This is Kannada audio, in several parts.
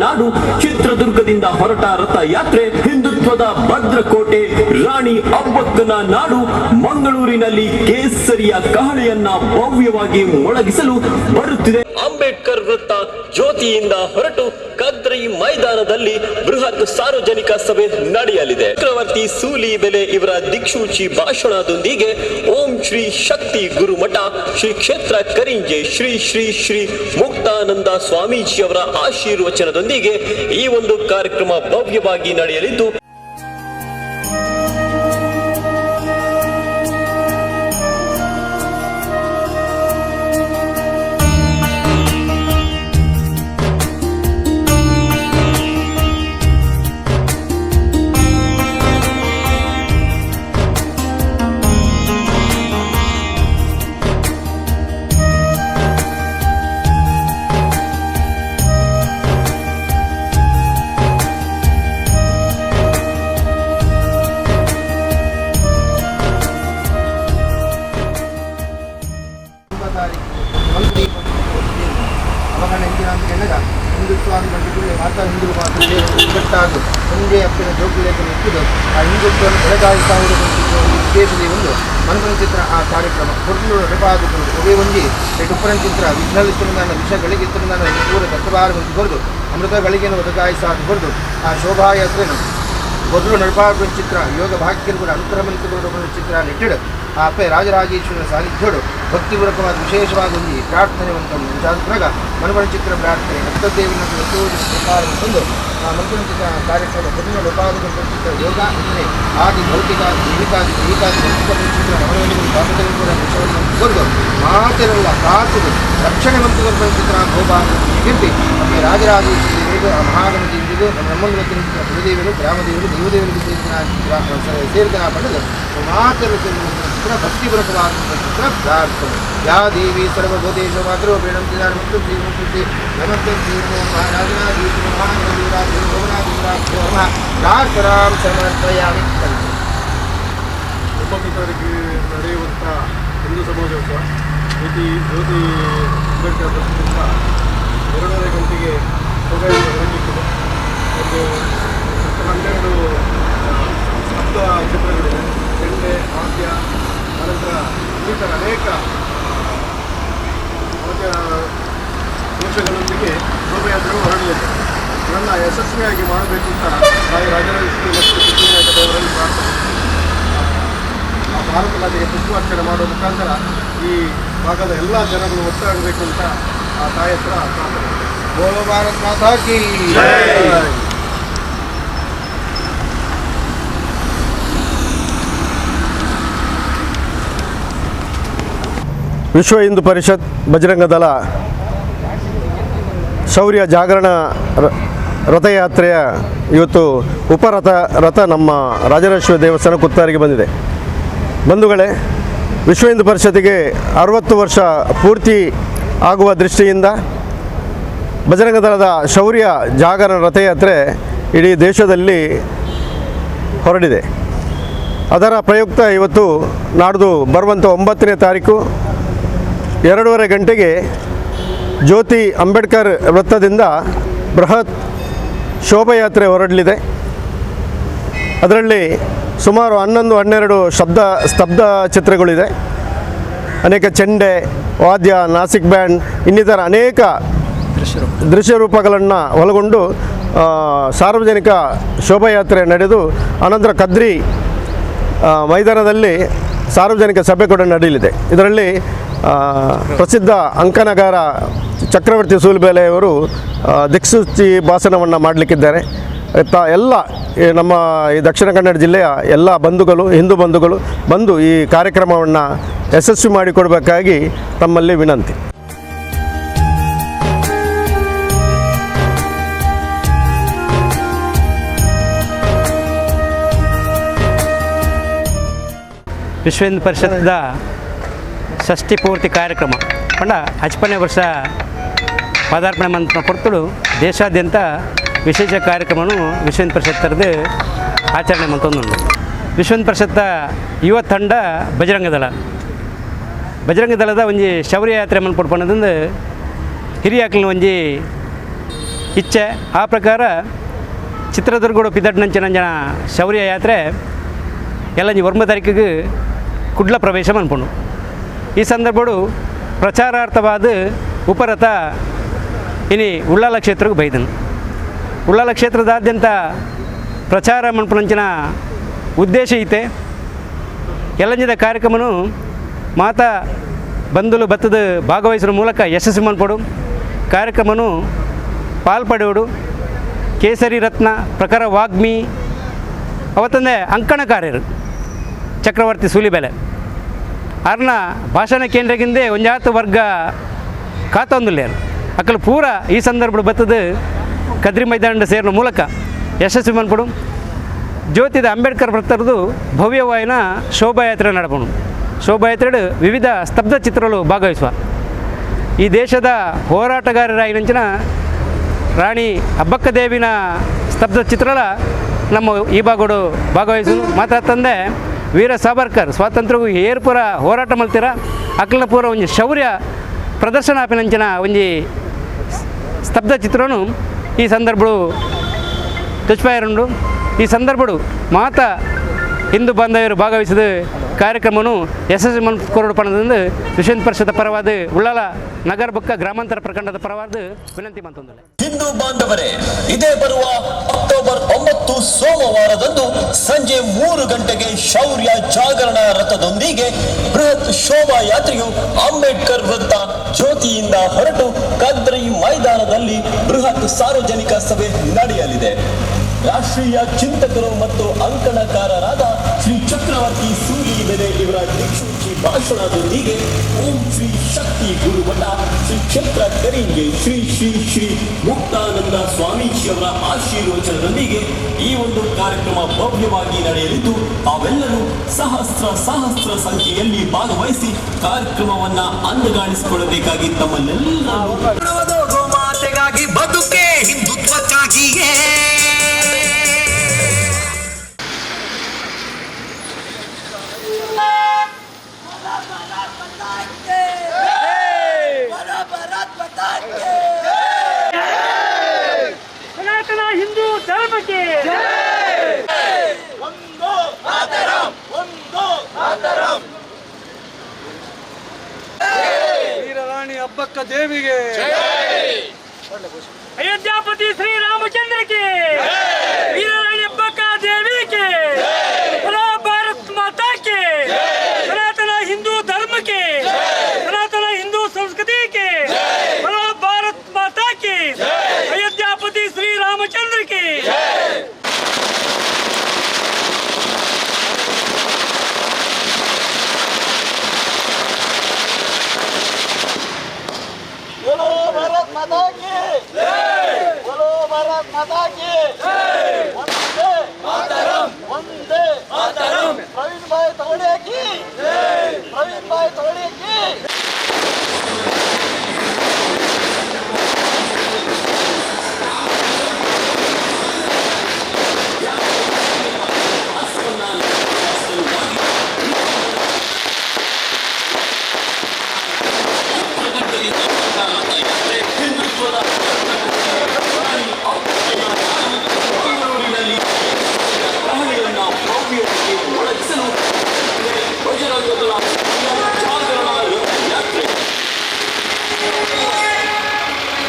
ನಾಡು ಚಿತ್ರದುರ್ಗದಿಂದ ಹೊರಟ ರಥಯಾತ್ರೆ ಹಿಂದುತ್ವದ ಭದ್ರಕೋಟೆ ರಾಣಿ ಅಬ್ಬಕ್ಕನ ನಾಡು ಮಂಗಳೂರಿನಲ್ಲಿ ಕೇಸರಿಯ ಕಹಳೆಯನ್ನ ಭವ್ಯವಾಗಿ ಮೊಳಗಿಸಲು ಬರುತ್ತಿದೆ. ಅಂಬೇಡ್ಕರ್ ವೃತ್ತ ಜ್ಯೋತಿಯಿಂದ ಹೊರಟು ಕದ್ರಿ ಮೈದಾನದಲ್ಲಿ ಬೃಹತ್ ಸಾರ್ವಜನಿಕ ಸಭೆ ನಡೆಯಲಿದೆ. ಚಕ್ರವರ್ತಿ ಸೂಲಿಬೆಲೆ ಇವರ ದಿಕ್ಸೂಚಿ ಭಾಷಣದೊಂದಿಗೆ ಓಂ ಶ್ರೀ ಶಕ್ತಿ ಗುರುಮಠ ಶ್ರೀ ಕ್ಷೇತ್ರ ಕರಿಂಜೆ ಶ್ರೀ ಶ್ರೀ ಶ್ರೀ ಮುಕ್ತಾನಂದ ಸ್ವಾಮೀಜಿಯವರ ಆಶೀರ್ವಚನದೊಂದಿಗೆ ಈ ಒಂದು ಕಾರ್ಯಕ್ರಮ ಭವ್ಯವಾಗಿ ನಡೆಯಲಿದ್ದು ಹಿಂದುತ್ವ ಮಾತಾ ಹಿಂದೂ ಒಗ್ಗಟ್ಟಾಗಿ ಒಂದೇ ಅಪ್ಪಿನ ಜೋಗುಲೇಖನ ಇಟ್ಟಿದ್ದು ಆ ಹಿಂದುತ್ವವನ್ನು ಬೆಳಗಾಯಿಸುವ ಉದ್ದೇಶದಲ್ಲಿ ಒಂದು ಮನಪನ ಚಿತ್ರ ಆ ಕಾರ್ಯಕ್ರಮ ಹೊರಲು ರಪಾದುಕೊಂಡು ಒದೇ ಒಂದಿ ಡುಪ್ಪನ ಚಿತ್ರ ವಿಘ್ನಲಿತ್ತುಂದಾನ ವಿಷಗಳಿಗಿತ್ತುಂದಾನ ಪೂರ ತತ್ವಭಾರವನ್ನು ಹೊರದು ಅಮೃತಗಳಿಗೇನು ಒದಗಾಯಿಸಾದು ಹೊರದು ಆ ಶೋಭಾಯಾತ್ರೆಯನ್ನು ಮೊದಲು ನಡಪಾಡುವ ಚಿತ್ರ ಯೋಗ ಭಾಗ್ಯರು ಅನುಕ್ರಮಣಿತಗೊಂಡ ಚಿತ್ರ ನೆಟ್ಟಿಡು ಆ ಅಪ್ಪೆ ರಾಜರಾಜೇಶ್ವರನ ಸಾನ್ನಿಧ್ಯಡು ಭಕ್ತಿಪೂರ್ವಕವಾದ ವಿಶೇಷವಾದ ಒಂದು ಪ್ರಾರ್ಥನೆ ಉಂಟಾಗ ಮನಪನ ಚಿತ್ರ ಪ್ರಾರ್ಥನೆ ಭಕ್ತದೇವಿನ ತಂದು ಆ ಮನಪನ ಚಿತ್ರ ಕಾರ್ಯಕ್ರಮ ಮೊದಲು ನಡಪಾದುಕೊಂಡ ಚಿತ್ರ ಯೋಗ ಅಂದರೆ ಆದಿ ಭೌತಿಕ ಜೀವಿಕಾದಿ ಚಿತ್ರ ಮನೋರಂಜನೆ ಸ್ವಾತಂತ್ರ್ಯ ಕೂಡ ವಿಷಯವನ್ನು ಹೊರದು ಮಾತೆಲ್ಲ ಕಾಸುದು ರಕ್ಷಣೆ ಮಂತ್ರಿಗಳ ಚಿತ್ರ ಗೋಭಾಗವನ್ನು ಗೆಂಪಿ ಅಪ್ಪೆ ರಾಜರಾಜೇಶ್ವರಿಗೂ ಆ ಮಹಾಗಣತಿ ಇಂದಿಗೂ ನಮ್ಮನ್ನು ಚಿತ್ರ ಗುರುದೇವರು ಗ್ರಾಮದೇವರು ದೇವದೇವರಿಗೆ ಸೇರಿದ ಪಡೆದು ಮಾತೆಲ್ಲ ಚಿತ್ರ ಭಕ್ತಿಪೂರ್ವಕವಾದ ಚಿತ್ರ ಪ್ರಾರ್ಥನೆ ಯಾ ದೇವಿ ಸರ್ವಭೂತೇಶು ಮಾತೃ ಪ್ರೇಣಂತಿ ಮತ್ತು ಶ್ರೀಮೂರ್ತಿ ನಮಸ್ತೆ ಶ್ರೀ ಪ್ರಾರ್ಥನಾಂ ಸಮರ್ಪಯಾಮಿ. 9 ತಾರೀಕು ನಡೆಯುವಂಥ ಹಿಂದೂ ಸಮಾಜೋತ್ಸವ ಜ್ಯೋತಿ ಅಂಬೇಡ್ಕರ್ ಪ್ರತಿಷ್ಠಿತ 2:30 ಗಂಟೆಗೆ ಶೋಭಾಯಾತ್ರೆ ಹೊರಟಿದೆ. ಒಂದು 12 ಶಬ್ದ ಚಿತ್ರಗಳಿವೆ, ಚೆಂಡೆ ವಾದ್ಯ ಅನಂತರ ಇನ್ನಿತರ ಅನೇಕ ಘೋಷಗಳೊಂದಿಗೆ ಶೋಭಾಯಾತ್ರೆಗಳು ಹೊರಡಲಿದೆ. ಇದನ್ನು ಯಶಸ್ವಿಯಾಗಿ ಮಾಡಬೇಕು ಅಂತ ತಾಯಿ ರಾಜರಾಜೇಶ್ವರಿ ಮತ್ತು ಸಿದ್ಧಿವಿನಾಯಕ ದೇವರಲ್ಲಿ ಪ್ರಾರ್ಥನೆ. ಆ ಭಾರತ ಮಾತೆಗೆ ಪುಷ್ಪಾರ್ಚನೆ ಮಾಡುವ ಮುಖಾಂತರ ಈ ಭಾಗದ ಎಲ್ಲ ಜನಗಳು ಒಟ್ಟಾಗಬೇಕು ಅಂತ ಆ ತಾಯಿ ಹತ್ರ ಪ್ರಾರ್ಥನೆ. ಬೋಲೋ ಭಾರತ್ ಮಾತಾ ಕೀ ಜೈ. ವಿಶ್ವ ಹಿಂದೂ ಪರಿಷತ್ ಬಜರಂಗ ದಳ ಶೌರ್ಯ ಜಾಗರಣ ರಥಯಾತ್ರೆಯ ಇವತ್ತು ರಥ ನಮ್ಮ ರಾಜರಾಜೇಶ್ವರಿ ದೇವಸ್ಥಾನ ಕುತ್ತಾರಿಗೆ ಬಂದಿದೆ. ಬಂಧುಗಳೇ, ವಿಶ್ವ ಹಿಂದೂ ಪರಿಷತ್ತಿಗೆ 60 ವರ್ಷ ಪೂರ್ತಿ ಆಗುವ ದೃಷ್ಟಿಯಿಂದ ಬಜರಂಗ ದಳದ ಶೌರ್ಯ ಜಾಗರಣ ರಥಯಾತ್ರೆ ಇಡೀ ದೇಶದಲ್ಲಿ ಹೊರಡಿದೆ. ಅದರ ಪ್ರಯುಕ್ತ ಇವತ್ತು ನಾಡ್ದು ಬರುವಂಥ 9ನೇ ತಾರೀಕು 2:30 ಗಂಟೆಗೆ ಜ್ಯೋತಿ ಅಂಬೇಡ್ಕರ್ ವೃತ್ತದಿಂದ ಬೃಹತ್ ಶೋಭಾಯಾತ್ರೆ ಹೊರಡಲಿದೆ. ಅದರಲ್ಲಿ ಸುಮಾರು 11-12 ಸ್ತಬ್ಧ ಚಿತ್ರಗಳಿದೆ. ಅನೇಕ ಚೆಂಡೆ ವಾದ್ಯ ನಾಸಿಕ್ ಬ್ಯಾಂಡ್ ಇನ್ನಿತರ ಅನೇಕ ದೃಶ್ಯರೂಪಗಳನ್ನು ಒಳಗೊಂಡು ಸಾರ್ವಜನಿಕ ಶೋಭಾಯಾತ್ರೆ ನಡೆದು ಅನಂತರ ಕದ್ರಿ ಮೈದಾನದಲ್ಲಿ ಸಾರ್ವಜನಿಕ ಸಭೆ ಕೂಡ ನಡೆಯಲಿದೆ. ಇದರಲ್ಲಿ ಪ್ರಸಿದ್ಧ ಅಂಕನಗಾರ ಚಕ್ರವರ್ತಿ ಸೂಲಿಬೆಲೆಯವರು ದಿಕ್ಸೂಚಿ ಭಾಷಣವನ್ನು ಮಾಡಲಿಕ್ಕಿದ್ದಾರೆ. ಎಲ್ಲ ನಮ್ಮ ಈ ದಕ್ಷಿಣ ಕನ್ನಡ ಜಿಲ್ಲೆಯ ಎಲ್ಲ ಹಿಂದೂ ಬಂಧುಗಳು ಬಂದು ಈ ಕಾರ್ಯಕ್ರಮವನ್ನು ಯಶಸ್ವಿ ಮಾಡಿಕೊಡಬೇಕಾಗಿ ತಮ್ಮಲ್ಲಿ ವಿನಂತಿ. ವಿಶ್ವ ಹಿಂದೂ ಪರಿಷತ್ದ ಷಷ್ಠಿ ಪೂರ್ತಿ ಕಾರ್ಯಕ್ರಮ ಪಂಡ 55ನೇ ವರ್ಷ ಪದಾರ್ಪಣೆ ಮಂತ್ರ ಕೊಡ್ತಳು ದೇಶಾದ್ಯಂತ ವಿಶೇಷ ಕಾರ್ಯಕ್ರಮವನ್ನು ವಿಶ್ವ ಹಿಂದೂ ಪರಿಷತ್ತರದ್ದು ಆಚರಣೆ ಮಂತೊಂದು. ವಿಶ್ವ ಹಿಂದೂ ಪರಿಷತ್ತ ಯುವ ತಂಡ ಬಜರಂಗ ದಳದ ಒಂಜಿ ಶೌರ್ಯ ಯಾತ್ರೆ ಮನ್ಪೊಡ್ಪಣ್ಣದಿಂದ ಹಿರಿಯಾಕ್ಲಿನ ಒಂಜಿ ಇಚ್ಛೆ. ಆ ಪ್ರಕಾರ ಚಿತ್ರದುರ್ಗಡು ಪಿದಡ್ನಂಚಿನಂಜನ ಶೌರ್ಯ ಯಾತ್ರೆ ಎಲ್ಲಂಜಿ 9 ತಾರೀಕಿಗೆ ಕುಡ್ಲ ಪ್ರವೇಶ ಮನ್ಪುಂಡು. ಈ ಸಂದರ್ಭಡು ಪ್ರಚಾರಾರ್ಥವಾದ ಉಪರಥ ಇನಿ ಉಳ್ಳಾಲ ಕ್ಷೇತ್ರಕ್ಕೆ ಬೈದನು. ಉಳ್ಳಾಲ ಕ್ಷೇತ್ರದಾದ್ಯಂತ ಪ್ರಚಾರ ಮನ್ಪುನಂಚಿನ ಉದ್ದೇಶ ಐತೆ. ಎಲ್ಲಂಜಿದ ಕಾರ್ಯಕ್ರಮನು ಮಾತಾ ಬಂಧುಲು ಬತ್ತದ ಭಾಗವಹಿಸುವ ಮೂಲಕ ಯಶಸ್ವಿ ಮನ್ಪಡು. ಕಾರ್ಯಕ್ರಮನು ಪಾಲ್ಪಡೋಡು ಕೇಸರಿ ರತ್ನ ಪ್ರಕಾರ ವಾಗ್ಮಿ ಅವತ್ತಂದೆ ಅಂಕಣಕಾರ್ಯರು ಚಕ್ರವರ್ತಿ ಸೂಲಿಬೆಲೆ ಅವ್ರನ್ನ ಭಾಷಣ ಕೇಂದ್ರಗಿಂದೆ ಒಂಜಾತು ವರ್ಗ ಕಾತೊಂದುಲ್ಲೇರು ಅಕ್ಕಲು ಪೂರ ಈ ಸಂದರ್ಭ ಬತ್ತದ ಕದ್ರಿ ಮೈದಾನ ಸೇರಿನ ಮೂಲಕ ಯಶಸ್ವಿ ಮನ್ಪಡು. ಜ್ಯೋತಿದ ಅಂಬೇಡ್ಕರ್ ವೃತ್ತರದು ಭವ್ಯವಾಯಿನ ಶೋಭಾಯಾತ್ರೆ ನಡಪಣು. ಶೋಭಾಯಾತ್ರೆ ವಿವಿಧ ಸ್ತಬ್ಧ ಚಿತ್ರಗಳು ಭಾಗವಹಿಸುವ. ಈ ದೇಶದ ಹೋರಾಟಗಾರರಾಗಿನಂಚಿನ ರಾಣಿ ಅಬ್ಬಕ್ಕ ದೇವಿನ ಸ್ತಬ್ಧ ಚಿತ್ರಲ ನಮ್ಮ ಈ ಭಾಗಡು ಭಾಗವಹಿಸು. ಮಾತ್ರ ತಂದೆ ವೀರ ಸಾವರ್ಕರ್ ಸ್ವಾತಂತ್ರ್ಯಗೂ ಏರ್ಪುರ ಹೋರಾಟ ಮಲ್ತಿರ ಅಕ್ಕಲ ಪೂರ ಒಂಜಿ ಶೌರ್ಯ ಪ್ರದರ್ಶನ ಆಪಿನಂಚಿನ ಒಂಜಿ ಸ್ತಬ್ಧ ಚಿತ್ರನು ಈ ಸಂದರ್ಭಡು ತುಚ್ಪಾಯರುಂಡು. ಈ ಸಂದರ್ಭಡು ಮಾತಾ ಹಿಂದೂ ಬಾಂಧವ್ಯರು ಭಾಗವಹಿಸಿದ ಕಾರ್ಯಕ್ರಮನು ಯಶಸ್ವಿ ಮನ್ಕೊರಡು ಪಣದಿಂದ ವಿಶ್ವ ಪರಿಷತ್ ಪರವಾದ ಉಳ್ಳಾಲ ನಗರ ಬೊಕ್ಕ ಗ್ರಾಮಾಂತರ ಪ್ರಖಂಡದ ಪರವಾದ ವಿನಂತಿ ಮಂತೊಂದಲೆ. ಹಿಂದೂ ಬಾಂಧವರೇ, ಇದೇ ಬರುವ ಅಕ್ಟೋಬರ್ 9 ಸೋಮವಾರದಂದು ಸಂಜೆ 3 ಗಂಟೆಗೆ ಶೌರ್ಯ ಜಾಗರಣ ರಥದೊಂದಿಗೆ ಬೃಹತ್ ಶೋಭಾಯಾತ್ರೆಯು ಅಂಬೇಡ್ಕರ್ ವೃತ್ತ ಜ್ಯೋತಿಯಿಂದ ಹೊರಟು ಕದ್ರಿ ಮೈದಾನದಲ್ಲಿ ಬೃಹತ್ ಸಾರ್ವಜನಿಕ ಸಭೆ ನಡೆಯಲಿದೆ. ರಾಷ್ಟ್ರೀಯ ಚಿಂತಕರು ಮತ್ತು ಅಂಕಣಕಾರರಾದ ಶ್ರೀ ಚಕ್ರವರ್ತಿ ಸೂಲಿಬೆಲೆ ಇವರ ದಿಕ್ಸೂಚಿ ಭಾಷಣದೊಂದಿಗೆ ಓಂ ಶ್ರೀ ಶಕ್ತಿ ಗುರುಮಠ ಶ್ರೀ ಕ್ಷೇತ್ರ ಕರಿಂಗೆ ಶ್ರೀ ಶ್ರೀ ಶ್ರೀ ಮುಕ್ತಾನಂದ ಸ್ವಾಮೀಜಿಯವರ ಆಶೀರ್ವಚನದೊಂದಿಗೆ ಈ ಒಂದು ಕಾರ್ಯಕ್ರಮ ಭವ್ಯವಾಗಿ ನಡೆಯಲಿದ್ದು ತಾವೆಲ್ಲರೂ ಸಹಸ್ರ ಸಂಖ್ಯೆಯಲ್ಲಿ ಭಾಗವಹಿಸಿ ಕಾರ್ಯಕ್ರಮವನ್ನ ಅಂದಗಾಣಿಸಿಕೊಳ್ಳಬೇಕಾಗಿ ತಮ್ಮನ್ನೆಲ್ಲರೂ ಮಾತೆಗಾಗಿ ಬದುಕೆ ಹಿಂದುತ್ವಕ್ಕಾಗಿಯೇ ಸನಾತನ ಹಿಂದೂ ಧರ್ಮಕ್ಕೆ ವೀರರಾಣಿ ಅಬ್ಬಕ್ಕ ದೇವಿಗೆ, ಅಯೋಧ್ಯಾಪತಿ ಶ್ರೀರಾಮಚಂದ್ರಕ್ಕೆ, ವೀರರಾಣಿ ಅಬ್ಬಕ್ಕ ದೇವಿಗೆ, ಭಾರತ್ ಮಾತಾಕ್ಕೆ, ಸನಾತನ ಹಿಂದೂ ಧರ್ಮಕ್ಕೆ, ಸನಾತನ ಹಿಂದೂ ಸಂಸ್ಕೃತಿಗೆ, ಭಾರತ್ ಮಾತಾಕ್ಕೆ, ಅಯೋಧ್ಯಾಪತಿ ಶ್ರೀರಾಮಚಂದ್ರಕ್ಕೆ. भारत माता की जय, बोलो भारत माता की जय, वंदे मातरम, वंदे मातरम, प्रवीण भाई तोड़े की जय, प्रवीण भाई तोड़े की।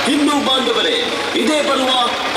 ಹಿಂದೂ ಬಾಂಧವರೇ, ಇದೇ ಬರುವ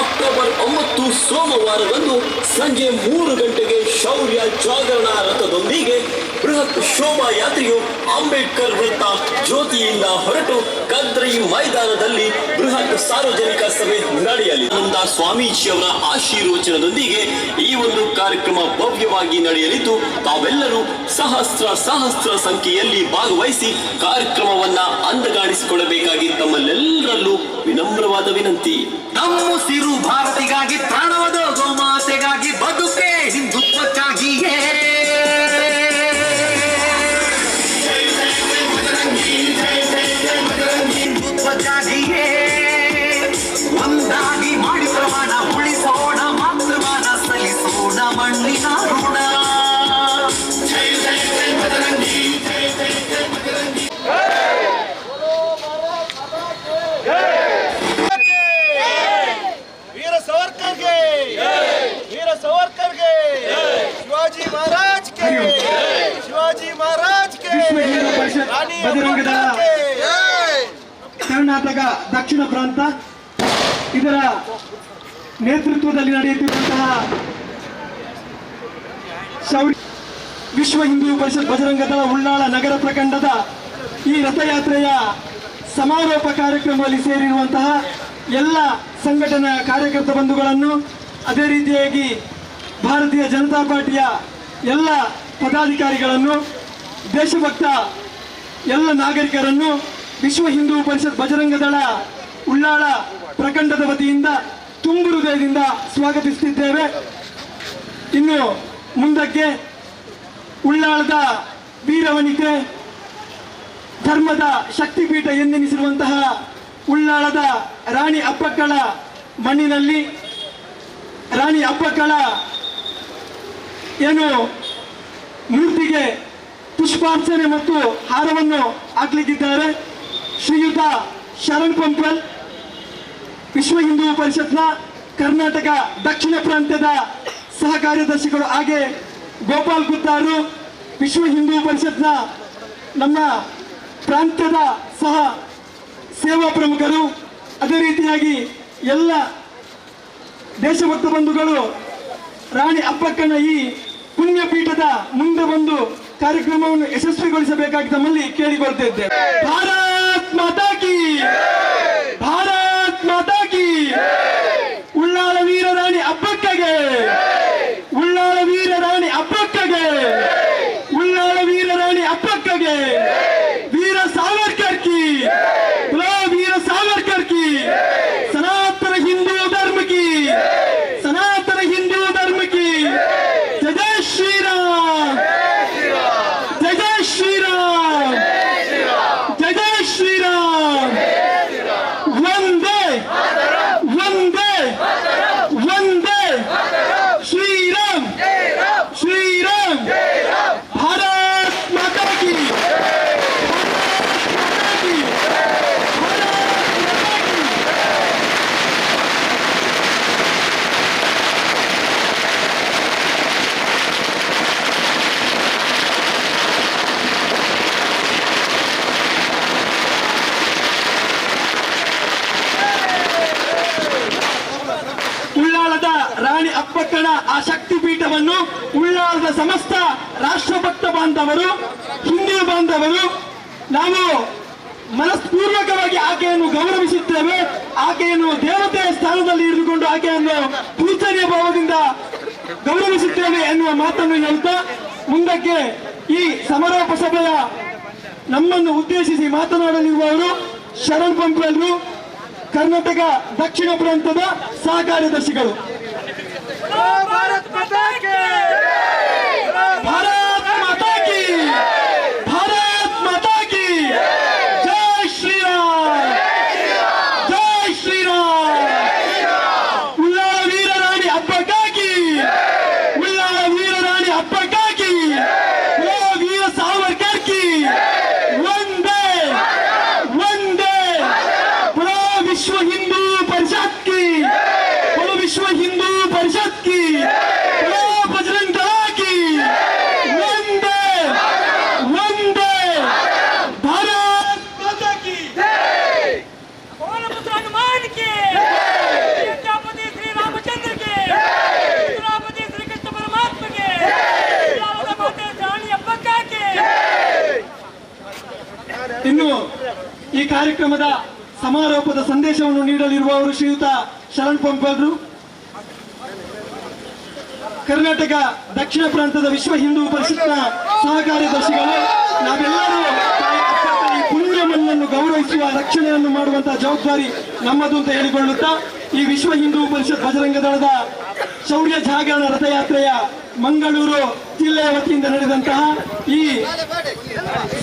ಅಕ್ಟೋಬರ್ 9 ಸೋಮವಾರದಂದು ಸಂಜೆ 3 ಗಂಟೆಗೆ ಶೌರ್ಯ ಜಾಗರಣ ರಥದೊಂದಿಗೆ ಬೃಹತ್ ಶೋಭಾಯಾತ್ರೆಯು ಅಂಬೇಡ್ಕರ್ ವೃತ್ತ ಜ್ಯೋತಿಯಿಂದ ಹೊರಟು ಕದ್ರಿ ಮೈದಾನದಲ್ಲಿ ಬೃಹತ್ ಸಾರ್ವಜನಿಕ ಸಭೆ ನಡೆಯಲಿದೆ. ಸ್ವಾಮೀಜಿಯವರ ಆಶೀರ್ವಚನದೊಂದಿಗೆ ಈ ಒಂದು ಕಾರ್ಯಕ್ರಮ ಭವ್ಯವಾಗಿ ನಡೆಯಲಿದ್ದು ತಾವೆಲ್ಲರೂ ಸಹಸ್ರ ಸಂಖ್ಯೆಯಲ್ಲಿ ಭಾಗವಹಿಸಿ ಕಾರ್ಯಕ್ರಮವನ್ನ ಅಂದಗಾಣಿಸಿಕೊಳ್ಳಬೇಕಾಗಿ ತಮ್ಮಲ್ಲೆಲ್ಲರಲ್ಲೂ ವಿನಮ್ರವಾದ ವಿನಂತಿ. ನಮ್ಮುಸಿರು ಭಾರತಿಗಾಗಿ ಪ್ರಾಣವದ ಗೋಮಾತೆಗಾಗಿ ಬದುಕೆ ಹಿಂದುತ್ವಕ್ಕಾಗಿಯೇ ಹಿಂದುತ್ವಕ್ಕಾಗಿಯೇ ಒಂದಾಗಿ ಮಾಡಿ ಪ್ರಮಾಣ ಉಳಿಸೋಣ, ಮಾತೃಮಾನ ಸಲ್ಲಿಸೋಣ, ಮಣ್ಣಿನ ಋಣ. ಶಿವಾಜಿ ಮಹಾರಾಜ್ ಕೆ ಶಿವಾಜಿ ಮಹಾರಾಜ್ ಕೆ ಬಜರಂಗ ದಳ ಕರ್ನಾಟಕ ದಕ್ಷಿಣ ಪ್ರಾಂತ ಇದರ ನೇತೃತ್ವದಲ್ಲಿ ನಡೆಯುತ್ತಿರುವಂತಹ ವಿಶ್ವ ಹಿಂದೂ ಪರಿಷತ್ ಬಜರಂಗ ದಳ ಉಳ್ಳಾಳ ನಗರ ಪ್ರಖಂಡದ ಈ ರಥಯಾತ್ರೆಯ ಸಮಾರೋಪ ಕಾರ್ಯಕ್ರಮದಲ್ಲಿ ಸೇರಿರುವಂತಹ ಎಲ್ಲ ಸಂಘಟನಾ ಕಾರ್ಯಕರ್ತ ಬಂಧುಗಳನ್ನು, ಅದೇ ರೀತಿಯಾಗಿ ಭಾರತೀಯ ಜನತಾ ಪಾರ್ಟಿಯ ಎಲ್ಲ ಪದಾಧಿಕಾರಿಗಳನ್ನು, ದೇಶಭಕ್ತ ಎಲ್ಲ ನಾಗರಿಕರನ್ನು ವಿಶ್ವ ಹಿಂದೂ ಪರಿಷತ್ ಬಜರಂಗ ದಳ ಉಳ್ಳಾಳ ಪ್ರಖಂಡದ ವತಿಯಿಂದ ತುಂಬು ಹೃದಯದಿಂದ ಸ್ವಾಗತಿಸುತ್ತಿದ್ದೇವೆ. ಇನ್ನು ಮುಂದಕ್ಕೆ ಉಳ್ಳಾಳದ ವೀರವನಿತೆ, ಧರ್ಮದ ಶಕ್ತಿಪೀಠ ಎಂದೆನಿಸಿರುವಂತಹ ಉಳ್ಳಾಳದ ರಾಣಿ ಅಪ್ಪಕ್ಕಳ ಮಣ್ಣಿನಲ್ಲಿ ರಾಣಿ ಅಪ್ಪಕ್ಕಳ ಏನು ಮೂರ್ತಿಗೆ ಪುಷ್ಪಾರ್ಚನೆ ಮತ್ತು ಹಾರವನ್ನು ಹಾಕಲಿಕ್ಕಿದ್ದಾರೆ. ಶ್ರೀಯುತ ಶರಣ್ ಪಂಪಲ್, ವಿಶ್ವ ಹಿಂದೂ ಪರಿಷತ್ನ ಕರ್ನಾಟಕ ದಕ್ಷಿಣ ಪ್ರಾಂತ್ಯದ ಸಹ ಕಾರ್ಯದರ್ಶಿಗಳು, ಹಾಗೆ ಗೋಪಾಲ್ ಗುತ್ತಾರು, ವಿಶ್ವ ಹಿಂದೂ ಪರಿಷತ್ನ ನಮ್ಮ ಪ್ರಾಂತ್ಯದ ಸಹ ಸೇವಾ ಪ್ರಮುಖರು, ಅದೇ ರೀತಿಯಾಗಿ ಎಲ್ಲ ದೇಶಭಕ್ತ ಬಂಧುಗಳು ರಾಣಿ ಅಪ್ಪಕ್ಕನ ಈ ಪುಣ್ಯಪೀಠದ ಮುಂದೆ ಬಂದು ಕಾರ್ಯಕ್ರಮವನ್ನು ಯಶಸ್ವಿಗೊಳಿಸಬೇಕಾಗಿ ತಮ್ಮಲ್ಲಿ ಕೇಳಿಕೊಳ್ತಿದ್ದೇವೆ. ಭಾರತ್ ಮಾತಾ ಕಿ, ಭಾರತ್ ಮಾತಾ ಕಿ. ಉಳ್ಳಾಳ ವೀರ ರಾಣಿ ಅಪ್ಪಕ್ಕಗೆ, ಉಳ್ಳಾಳ ವೀರ ರಾಣಿ ಅಪ್ಪಕ್ಕಗೆ, ಉಳ್ಳಾಳ ವೀರ ರಾಣಿ ಅಪ್ಪಕ್ಕಗೆ. वीर सावरकर की, बोलो वीर सावरकर की. सनातन हिंदू धर्म की, सनातन हिंदू धर्म की. जय जय श्री राम, जय जय श्री राम, जय जय श्री राम. वंदे वंदे वंदे श्री राम, श्री राम. भारत माता की. ಉಳ್ಳಾಳದ ರಾಣಿ ಅಪ್ಪಕ್ಕನ ಆ ಶಕ್ತಿ ಪೀಠವನ್ನು ಉಳ್ಳಾಳದ ಸಮಸ್ತ ರಾಷ್ಟ್ರಭಕ್ತ ಬಾಂಧವರು, ಹಿಂದೂ ಬಾಂಧವರು ನಾವು ಮನಸ್ಪೂರ್ವಕವಾಗಿ ಆಕೆಯನ್ನು ಗೌರವಿಸುತ್ತೇವೆ. ಆಕೆಯನ್ನು ದೇವತೆಯ ಸ್ಥಾನದಲ್ಲಿ ಇರಿದುಕೊಂಡು ಆಕೆಯನ್ನು ಪೂಜನೀಯ ಭಾವದಿಂದ ಗೌರವಿಸುತ್ತೇವೆ ಎನ್ನುವ ಮಾತನ್ನು ಹೇಳ್ತಾ ಮುಂದಕ್ಕೆ ಈ ಸಮಾರೋಪ ಸಭೆಯ ನಮ್ಮನ್ನು ಉದ್ದೇಶಿಸಿ ಮಾತನಾಡಲಿರುವವರು ಶರಣ್ ಪಂಪಲ್ರು, ಕರ್ನಾಟಕ ದಕ್ಷಿಣ ಪ್ರಾಂತದ ಸಹ ಕಾರ್ಯದರ್ಶಿಗಳು. ಭಾರತ್ ಮಾತಾ ಕಿ, ಭಾರತ್ ಮಾತಾ ಕಿ, ಭಾರತ್ ಮಾತಾ ಕಿ. ಜೈ ಶ್ರೀರಾಮ್, ಜೈ ಶ್ರೀರಾಮ್. ಉಳ್ಳಾಳ ವೀರ ರಾಣಿ ಅಪ್ಪಕ್ಕಾಗಿ, ಉಳ್ಳಾಳ ವೀರ ರಾಣಿ ಅಪ್ಪಕ್ಕಾಗಿ. ವೀರ ಸಾವರ್ಕರ್ ಕಿ. ವಂದೇ ವಂದೇ. विश्व हिंदू परिषद की, बोलो विश्व हिंदू परिषद की, बोलो बजरंग दल की. वंदे वंदे. भारत माता की जय. पवन पुत्र हनुमान की, प्रजापति श्री रामचंद्र की, प्रजापति श्री कृष्ण परमात्मा की, माते रानी अप्पक्का की. ಇನ್ನು ಈ ಕಾರ್ಯಕ್ರಮದ ಸಮಾರೋಪದ ಸಂದೇಶವನ್ನು ನೀಡಲಿರುವವರು ಶ್ರೀಯುತ ಶರಣ್ ಪಂಪಲ್ರು, ಕರ್ನಾಟಕ ದಕ್ಷಿಣ ಪ್ರಾಂತದ ವಿಶ್ವ ಹಿಂದೂ ಪರಿಷತ್ನ ಸಹ ಕಾರ್ಯದರ್ಶಿಗಳು. ನಾವೆಲ್ಲರೂ ತಾಯಿ ಅಪ್ಪಕ್ಕನ ಈ ಪುಣ್ಯ ಮಣ್ಣನ್ನು ಗೌರವಿಸುವ, ರಕ್ಷಣೆಯನ್ನು ಮಾಡುವಂತಹ ಜವಾಬ್ದಾರಿ ನಮ್ಮದು ಅಂತ ಹೇಳಿಕೊಳ್ಳುತ್ತಾ ಈ ವಿಶ್ವ ಹಿಂದೂ ಪರಿಷತ್ ಬಜರಂಗ ದಳದ ಶೌರ್ಯ ಜಾಗರಣ ರಥಯಾತ್ರೆಯ ಮಂಗಳೂರು ಜಿಲ್ಲೆಯ ವತಿಯಿಂದ ನಡೆದಂತಹ ಈ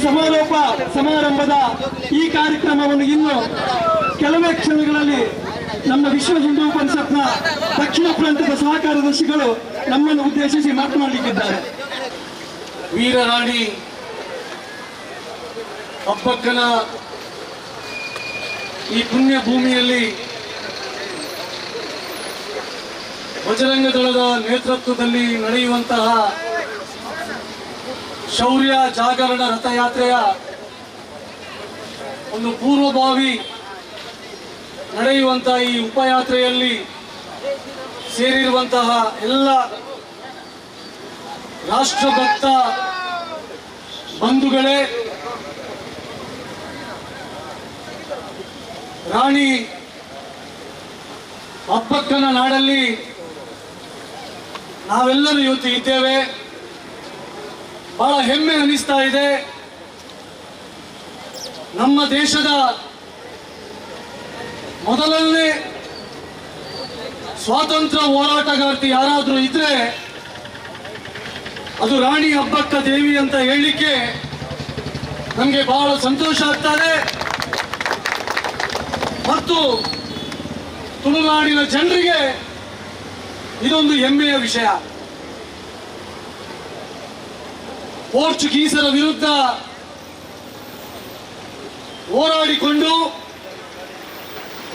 ಸಮಾರೋಪ ಸಮಾರಂಭದ ಈ ಕಾರ್ಯಕ್ರಮವನ್ನು ಇನ್ನು ಕೆಲವೇ ಕ್ಷಣಗಳಲ್ಲಿ ನಮ್ಮ ವಿಶ್ವ ಹಿಂದೂ ಪರಿಷತ್ನ ದಕ್ಷಿಣ ಪ್ರಾಂತ್ಯದ ಸಹ ಕಾರ್ಯದರ್ಶಿಗಳು ನಮ್ಮನ್ನು ಉದ್ದೇಶಿಸಿ ಮಾತನಾಡಲಿಕ್ಕಿದ್ದಾರೆ. ವೀರರಾಣಿ ಅಪ್ಪಕ್ಕನ ಈ ಪುಣ್ಯ ಭೂಮಿಯಲ್ಲಿ ಬಜರಂಗ ದಳದ ನೇತೃತ್ವದಲ್ಲಿ ನಡೆಯುವಂತಹ ಶೌರ್ಯ ಜಾಗರಣ ರಥಯಾತ್ರೆಯ ಒಂದು ಪೂರ್ವಭಾವಿ ನಡೆಯುವಂತಹ ಈ ಉಪಯಾತ್ರೆಯಲ್ಲಿ ಸೇರಿರುವಂತಹ ಎಲ್ಲ ರಾಷ್ಟ್ರಭಕ್ತ ಬಂಧುಗಳೇ, ರಾಣಿ ಅಬ್ಬಕ್ಕನ ನಾಡಲ್ಲಿ ನಾವೆಲ್ಲರೂ ಇವತ್ತು ಇದ್ದೇವೆ. ಬಹಳ ಹೆಮ್ಮೆ ಅನಿಸ್ತಾ ಇದೆ. ನಮ್ಮ ದೇಶದ ಮೊದಲನೇ ಸ್ವಾತಂತ್ರ್ಯ ಹೋರಾಟಗಾರ್ತಿ ಯಾರಾದರೂ ಇದ್ರೆ ಅದು ರಾಣಿ ಅಬ್ಬಕ್ಕ ದೇವಿ ಅಂತ ಹೇಳಲಿಕ್ಕೆ ನಮಗೆ ಬಹಳ ಸಂತೋಷ ಆಗ್ತದೆ. ಮತ್ತು ತುಳುನಾಡಿನ ಜನರಿಗೆ ಇದೊಂದು ಹೆಮ್ಮೆಯ ವಿಷಯ. ಪೋರ್ಚುಗೀಸರ ವಿರುದ್ಧ ಹೋರಾಡಿಕೊಂಡು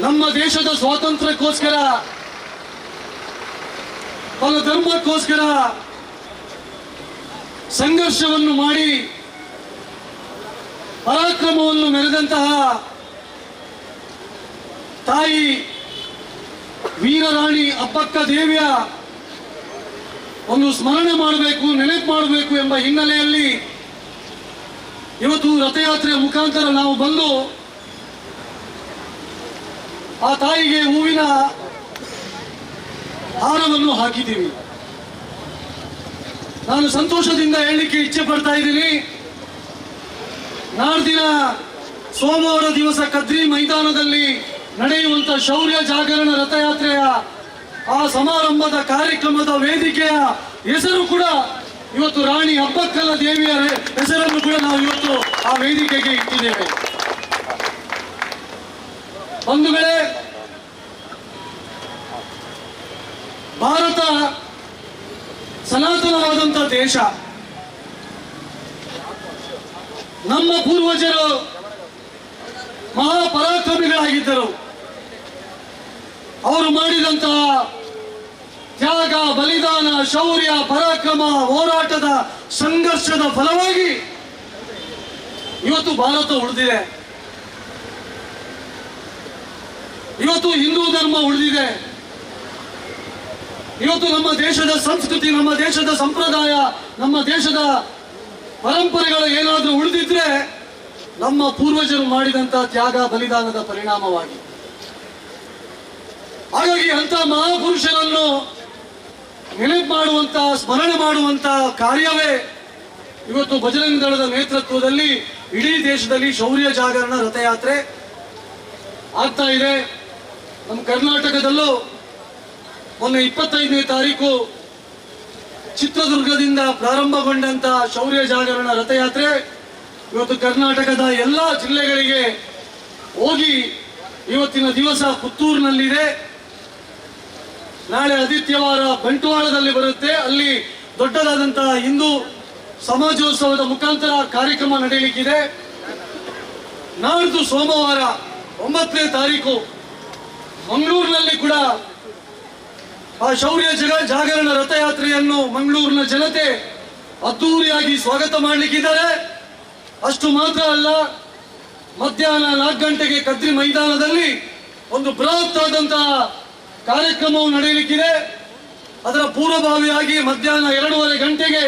ನಮ್ಮ ದೇಶದ ಸ್ವಾತಂತ್ರ್ಯಕ್ಕೋಸ್ಕರ, ತನ್ನ ಧರ್ಮಕ್ಕೋಸ್ಕರ ಸಂಘರ್ಷವನ್ನು ಮಾಡಿ ಪರಾಕ್ರಮವನ್ನು ಮೆರೆದಂತಹ ತಾಯಿ ವೀರರಾಣಿ ಅಬ್ಬಕ್ಕ ದೇವಿಯ ಒಂದು ಸ್ಮರಣೆ ಮಾಡಬೇಕು, ನೆನಪು ಮಾಡಬೇಕು ಎಂಬ ಹಿನ್ನೆಲೆಯಲ್ಲಿ ಇವತ್ತು ರಥಯಾತ್ರೆಯ ಮುಖಾಂತರ ನಾವು ಬಂದು ಆ ತಾಯಿಗೆ ಹೂವಿನ ಹಾರವನ್ನು ಹಾಕಿದ್ದೀವಿ. ನಾನು ಸಂತೋಷದಿಂದ ಹೇಳಲಿಕ್ಕೆ ಇಚ್ಛೆ ಪಡ್ತಾ ಇದ್ದೀನಿ. ನಾಡ್ದಿನ ಸೋಮವಾರ ದಿವಸ ಕದ್ರಿ ಮೈದಾನದಲ್ಲಿ ನಡೆಯುವಂತ ಶೌರ್ಯ ಜಾಗರಣ ರಥಯಾತ್ರೆಯ ಆ ಸಮಾರಂಭದ ಕಾರ್ಯಕ್ರಮದ ವೇದಿಕೆಯ ಹೆಸರು ಕೂಡ ಇವತ್ತು ರಾಣಿ ಅಬ್ಬಕ್ಕನ ದೇವಿಯ ಹೆಸರನ್ನು ಕೂಡ ನಾವು ಇವತ್ತು ಆ ವೇದಿಕೆಗೆ ಇಟ್ಟಿದ್ದೇವೆ. ಬಂಧುಗಳೇ, ಭಾರತ ಸನಾತನವಾದಂಥ ದೇಶ. ನಮ್ಮ ಪೂರ್ವಜರು ಮಹಾಪರಾಕ್ರಮಿಗಳಾಗಿದ್ದರು. ಅವರು ಮಾಡಿದಂತಹ ತ್ಯಾಗ, ಬಲಿದಾನ, ಶೌರ್ಯ, ಪರಾಕ್ರಮ, ಹೋರಾಟದ ಸಂಘರ್ಷದ ಫಲವಾಗಿ ಇವತ್ತು ಭಾರತ ಉಳಿದಿದೆ. ಇವತ್ತು ಹಿಂದೂ ಧರ್ಮ ಉಳಿದಿದೆ. ಇವತ್ತು ನಮ್ಮ ದೇಶದ ಸಂಸ್ಕೃತಿ, ನಮ್ಮ ದೇಶದ ಸಂಪ್ರದಾಯ, ನಮ್ಮ ದೇಶದ ಪರಂಪರೆಗಳು ಏನಾದರೂ ಉಳಿದಿದ್ರೆ ನಮ್ಮ ಪೂರ್ವಜರು ಮಾಡಿದಂತಹ ತ್ಯಾಗ, ಬಲಿದಾನದ ಪರಿಣಾಮವಾಗಿ. ಹಾಗಾಗಿ ಅಂತ ಮಹಾಪುರುಷರನ್ನು ನೆನಪು ಮಾಡುವಂತ, ಸ್ಮರಣೆ ಮಾಡುವಂತ ಕಾರ್ಯವೇ ಇವತ್ತು ಬಜರಂಗ ದಳದ ನೇತೃತ್ವದಲ್ಲಿ ಇಡೀ ದೇಶದಲ್ಲಿ ಶೌರ್ಯ ಜಾಗರಣ ರಥಯಾತ್ರೆ ಆಗ್ತಾ ಇದೆ. ನಮ್ಮ ಕರ್ನಾಟಕದಲ್ಲೂ ಮೊನ್ನೆ 25ನೇ ತಾರೀಕು ಚಿತ್ರದುರ್ಗದಿಂದ ಪ್ರಾರಂಭಗೊಂಡಂತ ಶೌರ್ಯ ಜಾಗರಣ ರಥಯಾತ್ರೆ ಇವತ್ತು ಕರ್ನಾಟಕದ ಎಲ್ಲ ಜಿಲ್ಲೆಗಳಿಗೆ ಹೋಗಿ ಇವತ್ತಿನ ದಿವಸ ಪುತ್ತೂರಿನಲ್ಲಿದೆ. ನಾಳೆ ಆದಿತ್ಯವಾರ ಬಂಟ್ವಾಳದಲ್ಲಿ ಬರುತ್ತೆ. ಅಲ್ಲಿ ದೊಡ್ಡದಾದಂತಹ ಹಿಂದೂ ಸಮಾಜೋತ್ಸವದ ಮುಖಾಂತರ ಕಾರ್ಯಕ್ರಮ ನಡೆಯಲಿಕ್ಕಿದೆ. ನಾಡ್ದು ಸೋಮವಾರ 9ನೇ ತಾರೀಕು ಮಂಗಳೂರಿನಲ್ಲಿ ಕೂಡ ಆ ಶೌರ್ಯ ಜಾಗರಣ ರಥಯಾತ್ರೆಯನ್ನು ಮಂಗಳೂರಿನ ಜನತೆ ಅದ್ದೂರಿಯಾಗಿ ಸ್ವಾಗತ ಮಾಡಲಿಕ್ಕಿದ್ದಾರೆ. ಅಷ್ಟು ಮಾತ್ರ ಅಲ್ಲ, ಮಧ್ಯಾಹ್ನ 4 ಗಂಟೆಗೆ ಕದ್ರಿ ಮೈದಾನದಲ್ಲಿ ಒಂದು ಬೃಹತ್ ಆದಂತಹ ಕಾರ್ಯಕ್ರಮವು ನಡೆಯಲಿಕ್ಕಿದೆ. ಅದರ ಪೂರ್ವಭಾವಿಯಾಗಿ ಮಧ್ಯಾಹ್ನ 2:30 ಗಂಟೆಗೆ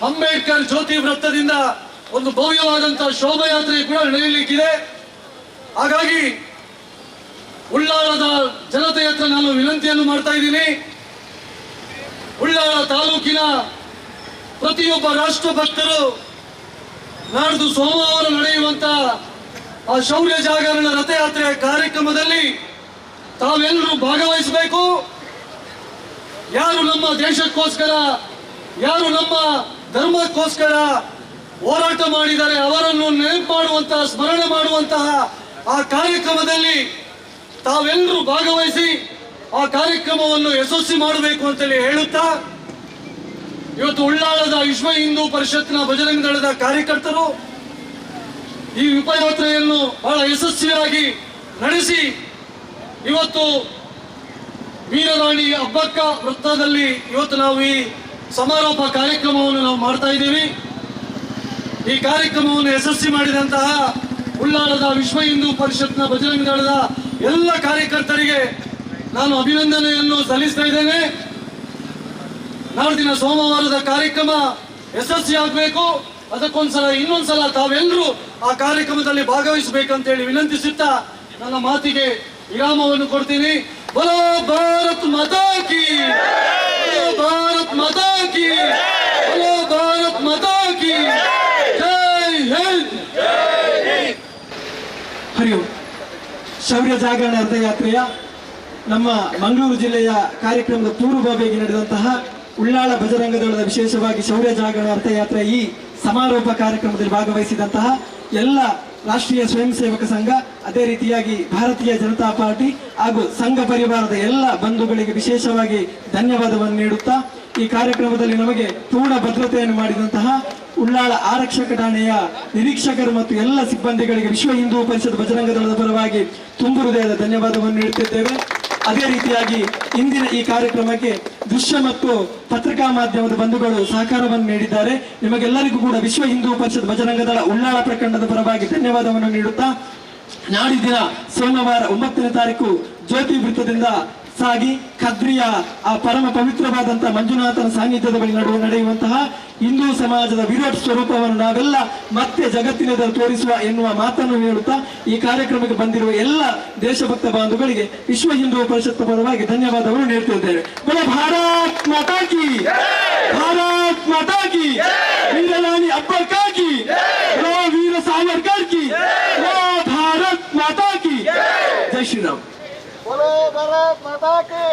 ಅಂಬೇಡ್ಕರ್ ಜ್ಯೋತಿ ವೃತ್ತದಿಂದ ಒಂದು ಭವ್ಯವಾದಂತಹ ಶೋಭಾಯಾತ್ರೆ ಕೂಡ ನಡೆಯಲಿಕ್ಕಿದೆ. ಹಾಗಾಗಿ ಉಳ್ಳಾಳದ ಜನತೆ ಹತ್ರ ನಾನು ವಿನಂತಿಯನ್ನು ಮಾಡ್ತಾ ಇದ್ದೀನಿ. ಉಳ್ಳಾಳ ತಾಲೂಕಿನ ಪ್ರತಿಯೊಬ್ಬ ರಾಷ್ಟ್ರಭಕ್ತರು ನಾಡ್ದು ಸೋಮವಾರ ನಡೆಯುವಂತ ಆ ಶೌರ್ಯ ಜಾಗರಣ ರಥಯಾತ್ರೆಯ ಕಾರ್ಯಕ್ರಮದಲ್ಲಿ ತಾವೆಲ್ಲರೂ ಭಾಗವಹಿಸಬೇಕು. ಯಾರು ನಮ್ಮ ದೇಶಕ್ಕೋಸ್ಕರ, ಯಾರು ನಮ್ಮ ಧರ್ಮಕ್ಕೋಸ್ಕರ ಹೋರಾಟ ಮಾಡಿದ್ದಾರೆ ಅವರನ್ನು ನೆನಪು ಮಾಡುವಂತಹ, ಸ್ಮರಣೆ ಮಾಡುವಂತಹ ಆ ಕಾರ್ಯಕ್ರಮದಲ್ಲಿ ತಾವೆಲ್ಲರೂ ಭಾಗವಹಿಸಿ ಆ ಕಾರ್ಯಕ್ರಮವನ್ನು ಯಶಸ್ವಿ ಮಾಡಬೇಕು ಅಂತೇಳಿ ಹೇಳುತ್ತಾ, ಇವತ್ತು ಉಳ್ಳಾಳದ ವಿಶ್ವ ಹಿಂದೂ ಪರಿಷತ್ನ ಬಜರಂಗ ದಳದ ಕಾರ್ಯಕರ್ತರು ಈ ಉಪಯಾತ್ರೆಯನ್ನು ಬಹಳ ಯಶಸ್ವಿಯಾಗಿ ನಡೆಸಿ ಇವತ್ತು ವೀರರಾಣಿ ಅಬ್ಬಕ್ಕ ವೃತ್ತದಲ್ಲಿ ಇವತ್ತು ನಾವು ಈ ಸಮಾರೋಪ ಕಾರ್ಯಕ್ರಮವನ್ನು ನಾವು ಮಾಡ್ತಾ ಇದ್ದೀವಿ. ಈ ಕಾರ್ಯಕ್ರಮವನ್ನು ಯಶಸ್ವಿ ಮಾಡಿದಂತಹ ಉಳ್ಳಾಲದ ವಿಶ್ವ ಹಿಂದೂ ಪರಿಷತ್ನ ಬಜರಂಗ ದಳದ ಎಲ್ಲ ಕಾರ್ಯಕರ್ತರಿಗೆ ನಾನು ಅಭಿನಂದನೆಯನ್ನು ಸಲ್ಲಿಸ್ತಾ ಇದ್ದೇನೆ. ನಾಡಿನ ಸೋಮವಾರದ ಕಾರ್ಯಕ್ರಮ ಯಶಸ್ವಿಯಾಗಬೇಕು. ಅದಕ್ಕೊಂದ್ಸಲ ಇನ್ನೊಂದ್ಸಲ ತಾವೆಲ್ಲರೂ ಆ ಕಾರ್ಯಕ್ರಮದಲ್ಲಿ ಭಾಗವಹಿಸಬೇಕಂತೇಳಿ ವಿನಂತಿಸುತ್ತಾ ನನ್ನ ಮಾತಿಗೆ ವಿರಾಮವನ್ನು ಕೊಡ್ತೀನಿ. ಬೋಲೋ ಭಾರತ್ ಮಾತಾ ಕಿ, ಬೋಲೋ ಭಾರತ್ ಮಾತಾ ಕಿ, ಬೋಲೋ ಭಾರತ್ ಮಾತಾ ಕಿ, ಜೈ ಹಿಂದ್. ಹರಿ ಓಂ. ಶೌರ್ಯ ಜಾಗರಣ ರಥಯಾತ್ರೆಯ ನಮ್ಮ ಮಂಗಳೂರು ಜಿಲ್ಲೆಯ ಕಾರ್ಯಕ್ರಮದ ಪೂರ್ವಭಾವಿಯಾಗಿ ನಡೆದಂತಹ ಉಳ್ಳಾಳ ಬಜರಂಗ ದಳದ ವಿಶೇಷವಾಗಿ ಶೌರ್ಯ ಜಾಗರಣ ರಥಯಾತ್ರೆ ಈ ಸಮಾರೋಪ ಕಾರ್ಯಕ್ರಮದಲ್ಲಿ ಭಾಗವಹಿಸಿದಂತಹ ಎಲ್ಲ ರಾಷ್ಟ್ರೀಯ ಸ್ವಯಂ ಸೇವಕ ಸಂಘ, ಅದೇ ರೀತಿಯಾಗಿ ಭಾರತೀಯ ಜನತಾ ಪಾರ್ಟಿ ಹಾಗೂ ಸಂಘ ಪರಿವಾರದ ಎಲ್ಲ ಬಂಧುಗಳಿಗೆ ವಿಶೇಷವಾಗಿ ಧನ್ಯವಾದವನ್ನು ನೀಡುತ್ತಾ, ಈ ಕಾರ್ಯಕ್ರಮದಲ್ಲಿ ನಮಗೆ ಪೂರ್ಣ ಭದ್ರತೆಯನ್ನು ಮಾಡಿದಂತಹ ಉಳ್ಳಾಳ ಆರಕ್ಷಕ ಠಾಣೆಯ ನಿರೀಕ್ಷಕರು ಮತ್ತು ಎಲ್ಲ ಸಿಬ್ಬಂದಿಗಳಿಗೆ ವಿಶ್ವ ಹಿಂದೂ ಪರಿಷತ್ ಬಜರಂಗ ದಳದ ಪರವಾಗಿ ತುಂಬು ಹೃದಯದ ಧನ್ಯವಾದವನ್ನು ನೀಡುತ್ತಿದ್ದೇವೆ. ಅದೇ ರೀತಿಯಾಗಿ ಇಂದಿನ ಈ ಕಾರ್ಯಕ್ರಮಕ್ಕೆ ದೃಶ್ಯ ಮತ್ತು ಪತ್ರಿಕಾ ಮಾಧ್ಯಮದ ಬಂಧುಗಳು ಸಹಕಾರವನ್ನು ನೀಡಿದ್ದಾರೆ. ನಿಮಗೆಲ್ಲರಿಗೂ ಕೂಡ ವಿಶ್ವ ಹಿಂದೂ ಪರಿಷತ್ ಬಜರಂಗ ದಳ ಉಳ್ಳಾಳ ಪ್ರಖಂಡದ ಪರವಾಗಿ ಧನ್ಯವಾದವನ್ನು ನೀಡುತ್ತಾ, ನಾಡಿದ್ದಿನ ಸೋಮವಾರ 9ನೇ ತಾರೀಕು ಜ್ಯೋತಿ ವೃತ್ತದಿಂದ ಸಾಗಿ ಖದ್ರಿಯ ಆ ಪರಮ ಪವಿತ್ರವಾದಂತಹ ಮಂಜುನಾಥನ ಸಾನ್ನಿಧ್ಯದ ಬಳಿ ನಡೆಯುವಂತಹ ಹಿಂದೂ ಸಮಾಜದ ವಿರಾಟ್ ಸ್ವರೂಪವನ್ನು ನಾವೆಲ್ಲ ಮತ್ತೆ ಜಗತ್ತಿನೆದುರು ತೋರಿಸುವ ಎನ್ನುವ ಮಾತನ್ನು ಹೇಳುತ್ತಾ, ಈ ಕಾರ್ಯಕ್ರಮಕ್ಕೆ ಬಂದಿರುವ ಎಲ್ಲ ದೇಶಭಕ್ತ ಬಾಂಧುಗಳಿಗೆ ವಿಶ್ವ ಹಿಂದೂ ಪರಿಷತ್ ಪರವಾಗಿ ಧನ್ಯವಾದವನ್ನು ನೀಡುತ್ತಿದ್ದೇವೆ. ಬೋಲೋ ಭಾರತ್ ಮಾತಾ ಕಿ, ಭಾರತ್ ಮಾತಾ ಕಿ, ವೀರರಾಣಿ ಅಬ್ಬಕ್ಕ ಕಿ, ಬೋಲೋ ವೀರ ಸಾವರ್ಕರ್ ಕಿ, ಬೋಲೋ ಭಾರತ್ ಮಾತಾ ಕಿ. ಜೈ ಶ್ರೀರಾಮ್. बोलो भारत माता की,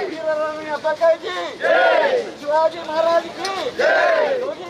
वीर रानी अब्बा की, शिवाजी महाराज की, योगी